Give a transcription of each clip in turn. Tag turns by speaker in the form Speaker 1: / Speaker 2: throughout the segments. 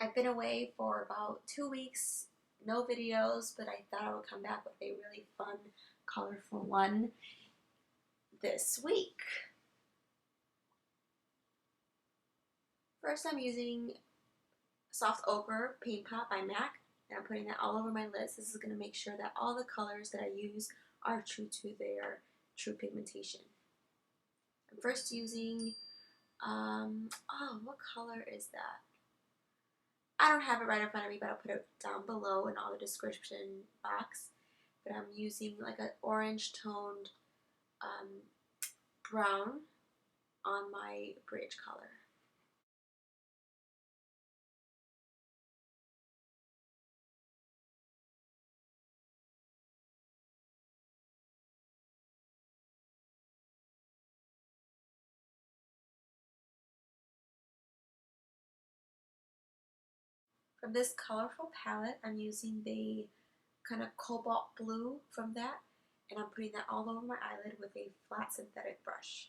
Speaker 1: I've been away for about 2 weeks, no videos, but I thought I would come back with a really fun, colorful one this week. First, I'm using Soft Ochre Paint Pot by MAC, and I'm putting that all over my lids. This is going to make sure that all the colors that I use are true to their true pigmentation. I'm first using, what color is that? I don't have it right in front of me, but I'll put it down below in all the description box. But I'm using like an orange toned brown on my bridge color. From this colorful palette, I'm using the kind of cobalt blue from that, and I'm putting that all over my eyelid with a flat synthetic brush.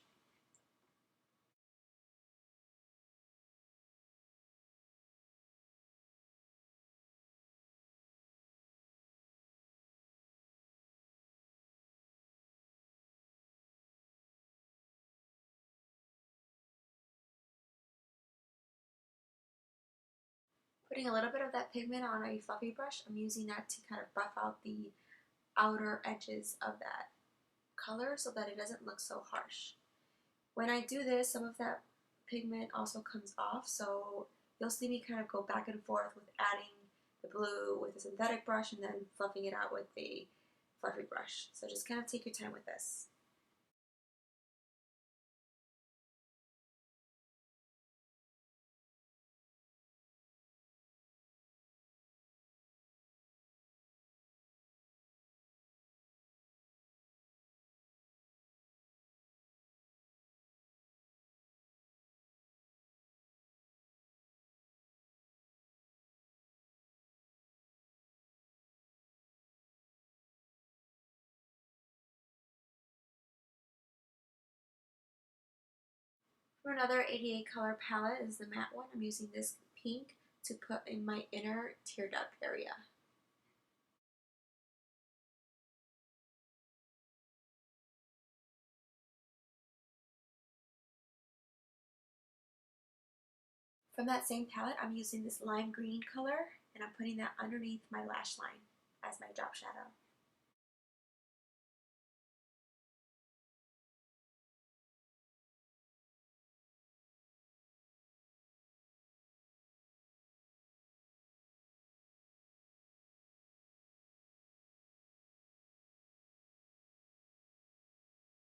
Speaker 1: Putting a little bit of that pigment on a fluffy brush, I'm using that to kind of buff out the outer edges of that color so that it doesn't look so harsh. When I do this, some of that pigment also comes off, so you'll see me kind of go back and forth with adding the blue with a synthetic brush and then fluffing it out with the fluffy brush. So just kind of take your time with this. For another 88 color palette is the matte one. I'm using this pink to put in my inner tear duct area. From that same palette, I'm using this lime green color, and I'm putting that underneath my lash line as my drop shadow.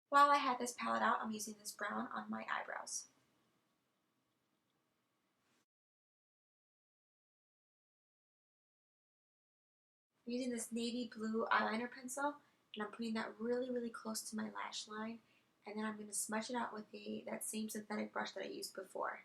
Speaker 1: While I had this palette out, I'm using this brown on my eyebrows. I'm using this navy blue eyeliner pencil, and I'm putting that really close to my lash line, and then I'm going to smudge it out with that same synthetic brush that I used before.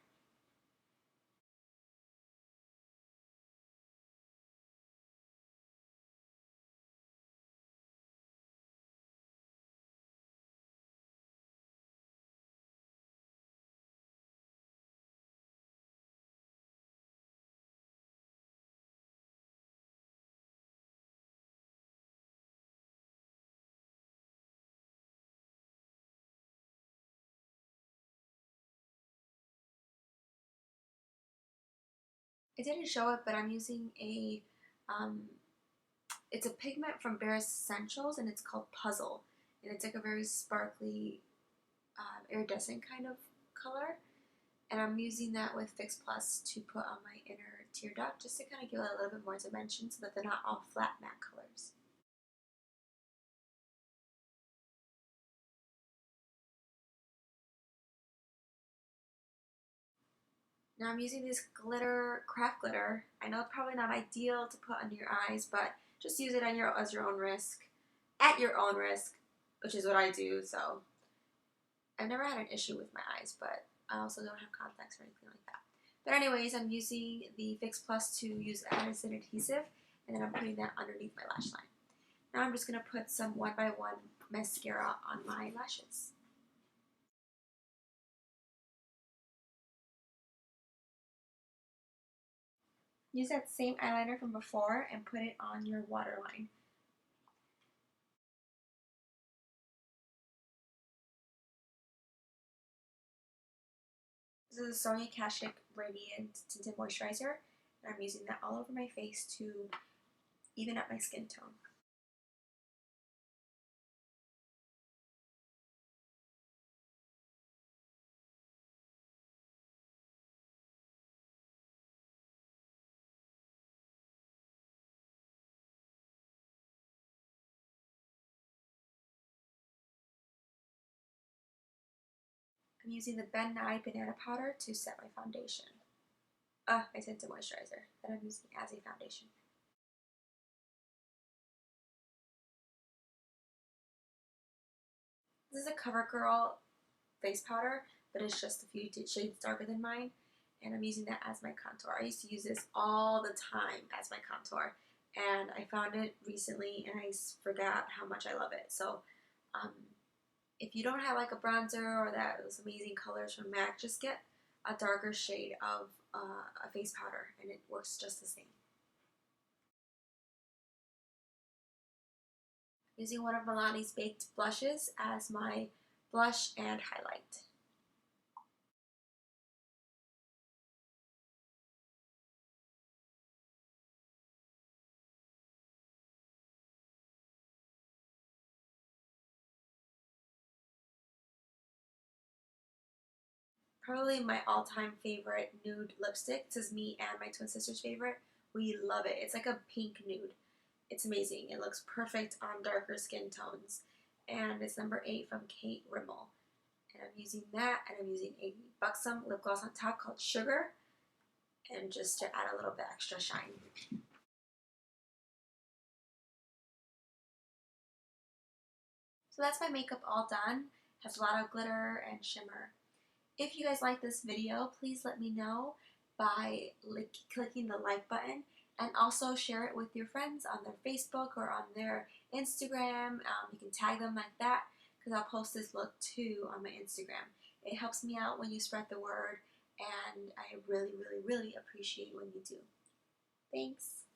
Speaker 1: I didn't show it, but I'm using um, it's a pigment from Bare Essentials, and it's called Puzzle, and it's like a very sparkly, iridescent kind of color, and I'm using that with Fix Plus to put on my inner tear duct, just to kind of give it a little bit more dimension so that they're not all flat matte colors. Now I'm using this glitter, craft glitter. I know it's probably not ideal to put under your eyes, but just use it on as your own risk, at your own risk, which is what I do. So I've never had an issue with my eyes, but I also don't have contacts or anything like that. But anyways, I'm using the Fix Plus to use as an adhesive, and then I'm putting that underneath my lash line. Now I'm just going to put some 1x1 mascara on my lashes. Use that same eyeliner from before and put it on your waterline. This is a Sonia Kashuk Radiant Tinted Moisturizer, and I'm using that all over my face to even up my skin tone. I'm using the Nye Banana Powder to set my foundation. My tinted moisturizer that I'm using as a foundation. This is a Covergirl face powder, but it's just a few shades darker than mine, and I'm using that as my contour. I used to use this all the time as my contour, and I found it recently and I forgot how much I love it. So if you don't have like a bronzer or those amazing colors from MAC, just get a darker shade of a face powder and it works just the same. Using one of Milani's Baked blushes as my blush and highlight. Probably my all-time favorite nude lipstick. This is me and my twin sister's favorite. We love it. It's like a pink nude. It's amazing. It looks perfect on darker skin tones. And it's number 8 from Kate Rimmel. And I'm using that, and I'm using a Buxom lip gloss on top called Sugar, and just to add a little bit extra shine. So that's my makeup all done. Has a lot of glitter and shimmer. If you guys like this video, please let me know by clicking the like button, and also share it with your friends on their Facebook or on their Instagram. You can tag them like that, because I'll post this look too on my Instagram. It helps me out when you spread the word, and I really, really, really appreciate when you do. Thanks.